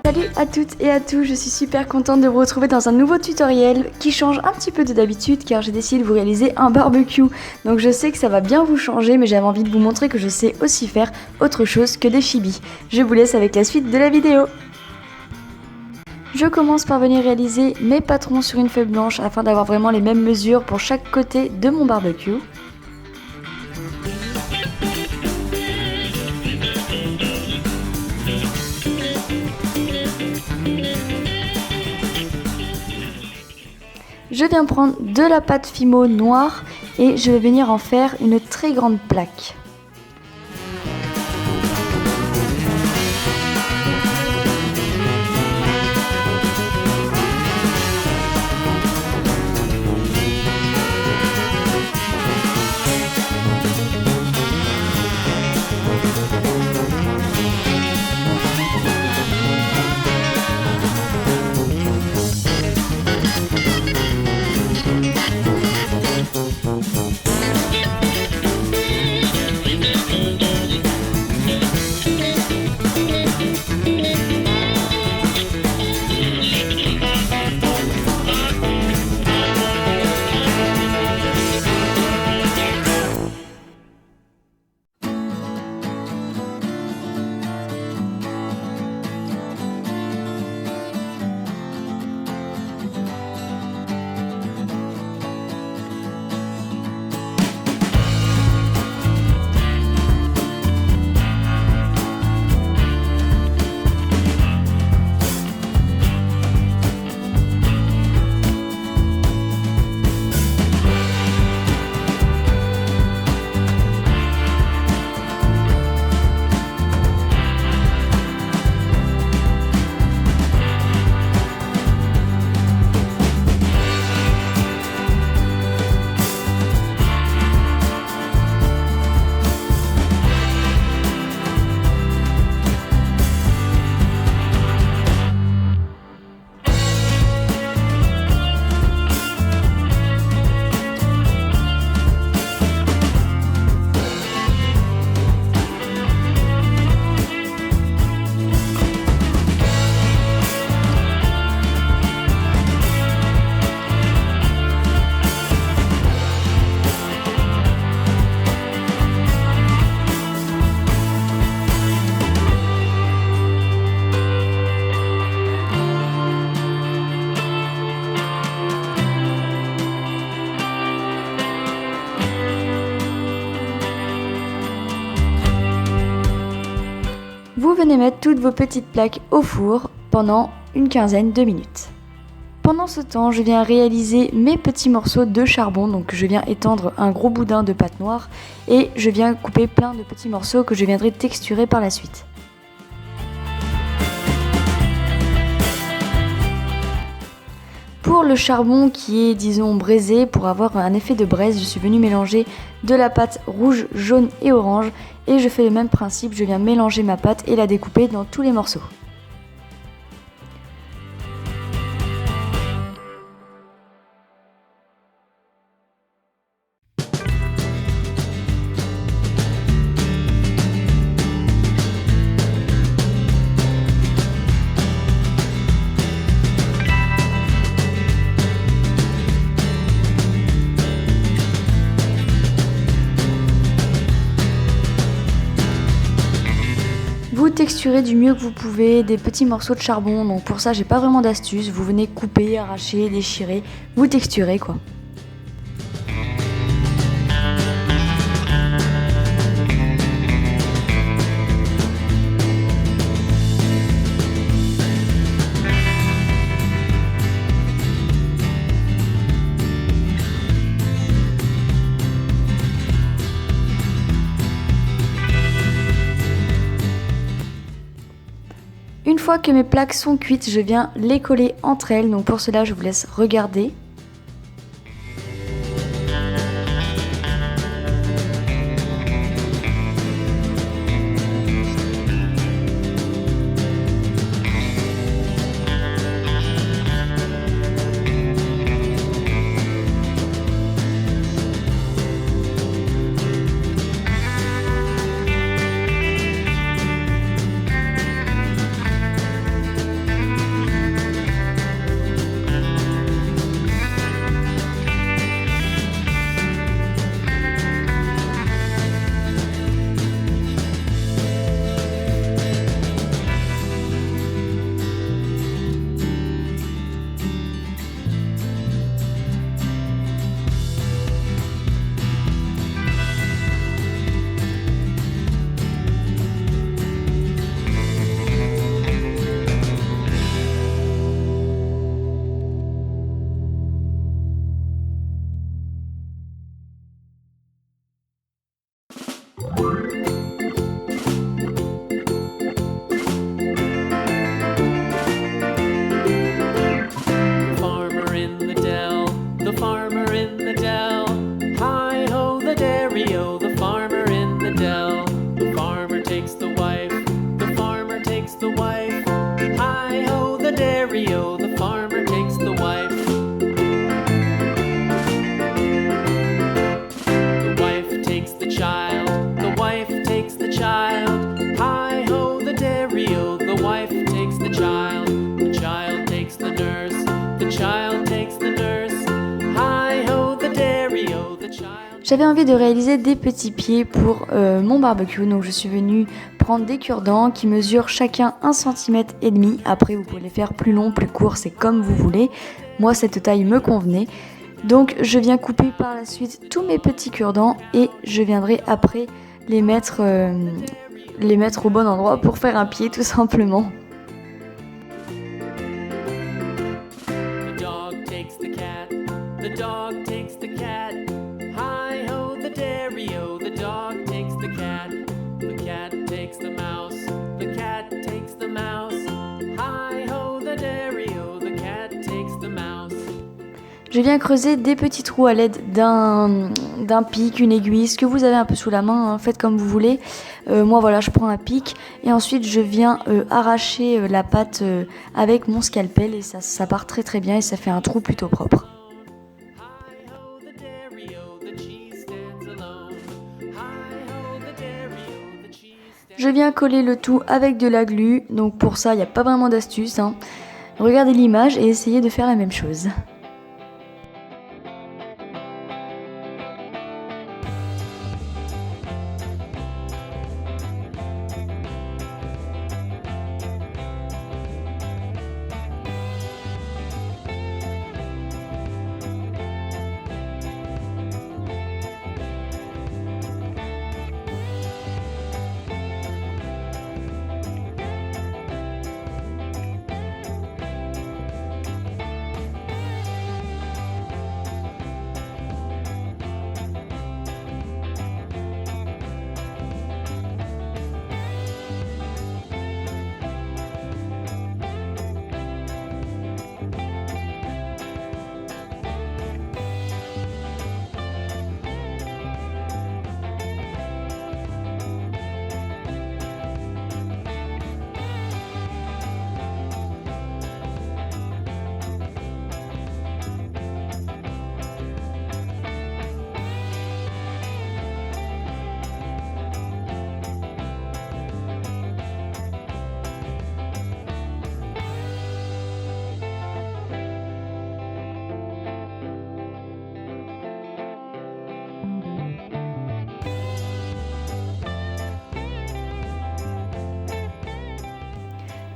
Salut à toutes et à tous, je suis super contente de vous retrouver dans un nouveau tutoriel qui change un petit peu de d'habitude car j'ai décidé de vous réaliser un barbecue. Donc je sais que ça va bien vous changer mais j'avais envie de vous montrer que je sais aussi faire autre chose que des chibis. Je vous laisse avec la suite de la vidéo. Je commence par venir réaliser mes patrons sur une feuille blanche afin d'avoir vraiment les mêmes mesures pour chaque côté de mon barbecue. Je viens prendre de la pâte Fimo noire et je vais venir en faire une très grande plaque. Vous venez mettre toutes vos petites plaques au four pendant une quinzaine de minutes. Pendant ce temps, je viens réaliser mes petits morceaux de charbon, donc je viens étendre un gros boudin de pâte noire et je viens couper plein de petits morceaux que je viendrai texturer par la suite. Pour le charbon qui est, disons, braisé, pour avoir un effet de braise, je suis venue mélanger de la pâte rouge, jaune et orange. Et je fais le même principe, je viens mélanger ma pâte et la découper dans tous les morceaux. Vous texturez du mieux que vous pouvez des petits morceaux de charbon, donc pour ça j'ai pas vraiment d'astuce, vous venez couper, arracher, déchirer, vous texturez quoi. Une fois que mes plaques sont cuites, je viens les coller entre elles, donc pour cela je vous laisse regarder. J'avais envie de réaliser des petits pieds pour mon barbecue, donc je suis venue prendre des cure-dents qui mesurent chacun 1,5 cm. Après vous pouvez les faire plus longs, plus courts, c'est comme vous voulez. Moi cette taille me convenait. Donc je viens couper par la suite tous mes petits cure-dents et je viendrai après les mettre au bon endroit pour faire un pied tout simplement. The dog takes the cat, the dog takes the cat. Hi ho the dairy-o, the dog takes the cat takes the mouse, the cat takes the mouse. Hi ho the dairy-o, the cat takes the mouse. Je viens creuser des petits trous à l'aide d'un pic, une aiguille, ce que vous avez un peu sous la main, hein, faites comme vous voulez. Moi voilà, je prends un pic et ensuite je viens arracher la pâte avec mon scalpel et ça part très très bien et ça fait un trou plutôt propre. Hi ho the dairy-o, the cheese stands alone. Hi ho the dairy-o, the cheese stands. Je viens coller le tout avec de la glu, donc pour ça il n'y a pas vraiment d'astuce, hein. Regardez l'image et essayez de faire la même chose.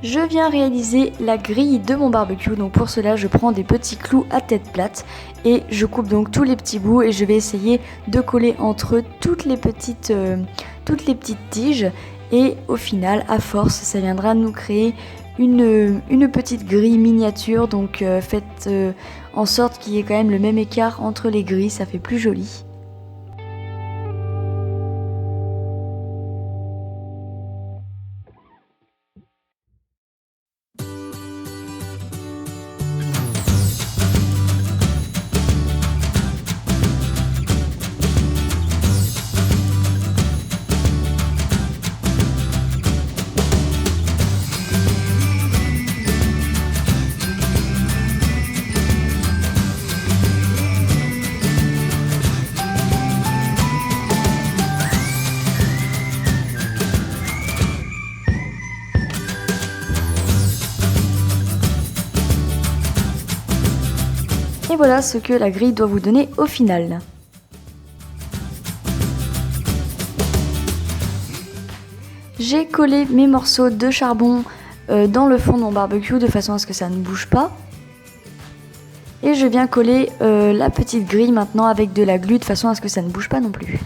Je viens réaliser la grille de mon barbecue, donc pour cela je prends des petits clous à tête plate et je coupe donc tous les petits bouts et je vais essayer de coller entre eux toutes les petites tiges et au final à force ça viendra nous créer une petite grille miniature, donc faites en sorte qu'il y ait quand même le même écart entre les grilles, ça fait plus joli. Et voilà ce que la grille doit vous donner au final. J'ai collé mes morceaux de charbon dans le fond de mon barbecue de façon à ce que ça ne bouge pas. Et je viens coller la petite grille maintenant avec de la glu de façon à ce que ça ne bouge pas non plus.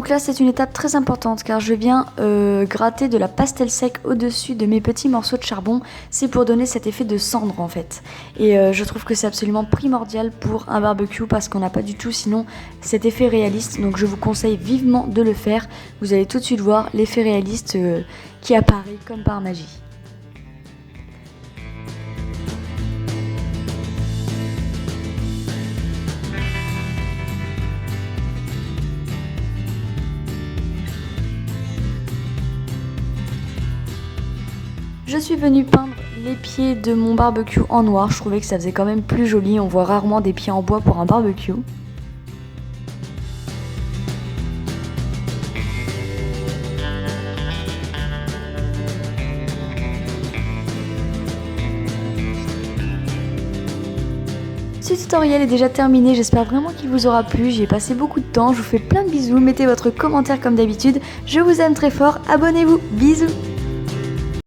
Donc là c'est une étape très importante car je viens gratter de la pastel sec au-dessus de mes petits morceaux de charbon. C'est pour donner cet effet de cendre en fait. Et je trouve que c'est absolument primordial pour un barbecue parce qu'on n'a pas du tout sinon cet effet réaliste. Donc je vous conseille vivement de le faire. Vous allez tout de suite voir l'effet réaliste qui apparaît comme par magie. Je suis venue peindre les pieds de mon barbecue en noir, je trouvais que ça faisait quand même plus joli, on voit rarement des pieds en bois pour un barbecue. Ce tutoriel est déjà terminé, j'espère vraiment qu'il vous aura plu, j'y ai passé beaucoup de temps, je vous fais plein de bisous, mettez votre commentaire comme d'habitude, je vous aime très fort, abonnez-vous, bisous.